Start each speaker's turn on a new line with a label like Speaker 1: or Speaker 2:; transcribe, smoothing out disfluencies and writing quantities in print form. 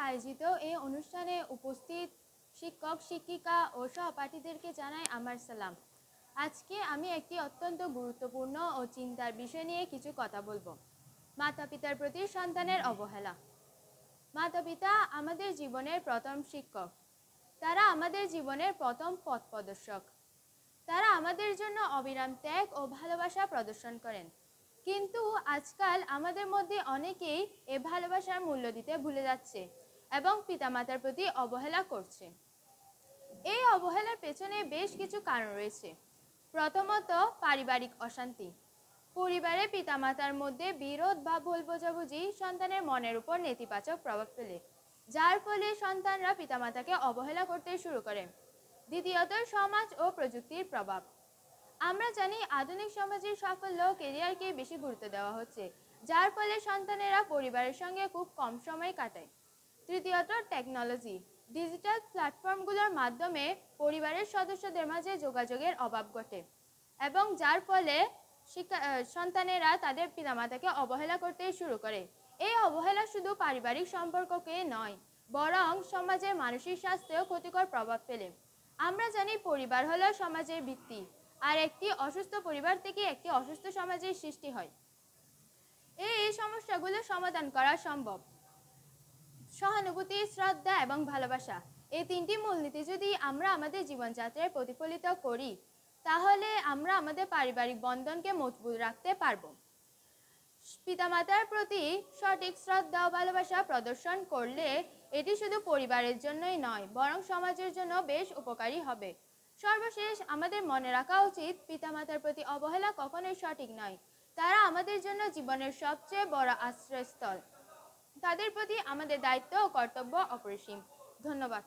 Speaker 1: আয়োজিত এই অনুষ্ঠানে উপস্থিত শিক্ষক শিক্ষিকা ও সহপাঠীদেরকে জানাই আমার সালাম। আজকে আমি একটি অত্যন্ত গুরুত্বপূর্ণ ও চিন্তার বিষয় নিয়ে কিছু কথা বলবো। মাতা পিতার প্রতি সন্তানের অবহেলা। মাতা পিতা আমাদের জীবনের প্রথম শিক্ষক। তারা আমাদের জীবনের প্রথম পথ প্রদর্শক। তারা আমাদের জন্য অবিরাম ত্যাগ ও ভালোবাসা প্রদর্শন করেন। কিন্তু আজকাল আমাদের মধ্যে অনেকেই এ ভালোবাসার মূল্য দিতে ভুলে যাচ্ছে এবং পিতামাতার প্রতি অবহেলা করছে। এই অবহেলার পেছনে বেশ কিছু কারণ রয়েছে। প্রথমত, পারিবারিক অশান্তি। পরিবারে পিতামাতার মধ্যে বিরোধ বা ভুল বোঝাবুঝি সন্তানের মনের উপর নেতিবাচক প্রভাব ফেলে, যার ফলে সন্তানরা পিতামাতাকে অবহেলা করতে শুরু করে। দ্বিতীয়ত, সমাজ ও প্রযুক্তির প্রভাব। আমরা জানি আধুনিক সমাজের সাফল্য ক্যারিয়ারকে বেশি গুরুত্ব দেওয়া হচ্ছে, যার ফলে সন্তানেরা পরিবারের সঙ্গে খুব কম সময় কাটায়। তৃতীয়ত, টেকনোলজি। ডিজিটাল প্ল্যাটফর্মগুলোর মাধ্যমে পরিবারের সদস্যদের মাঝে যোগাযোগের অভাব ঘটে এবং যার ফলে সন্তানেরা তাদের পিতামাতাকে অবহেলা করতে শুরু করে। এই অবহেলা শুধু পারিবারিক সম্পর্ককে নয়, বরং সমাজের মানসিক স্বাস্থ্যেও ক্ষতিকর প্রভাব ফেলে। আমরা জানি পরিবার হলো সমাজের ভিত্তি, আর একটি অসুস্থ পরিবার থেকে একটি অসুস্থ সমাজের সৃষ্টি হয়। এই সমস্যাগুলো সমাধান করা সম্ভব। সহানুভূতি, শ্রদ্ধা এবং ভালোবাসা, এই তিনটি মূলনীতি যদি আমরা আমাদের জীবনযাত্রায় প্রতিফলিত করি, তাহলে আমরা আমাদের পারিবারিক বন্ধনকে মজবুত রাখতে পারব। পিতামাতার প্রতি সঠিক শ্রদ্ধা ও ভালোবাসা প্রদর্শন করলে এটি শুধু পরিবারের জন্যই নয়, বরং সমাজের জন্য বেশ উপকারী হবে। সর্বশেষ, আমাদের মনে রাখা উচিত, পিতামাতার প্রতি অবহেলা কখনোই সঠিক নয়। তারা আমাদের জন্য জীবনের সবচেয়ে বড় আশ্রয়স্থল। তাদের প্রতি আমাদের দায়িত্ব ও কর্তব্য অপরিসীম। ধন্যবাদ।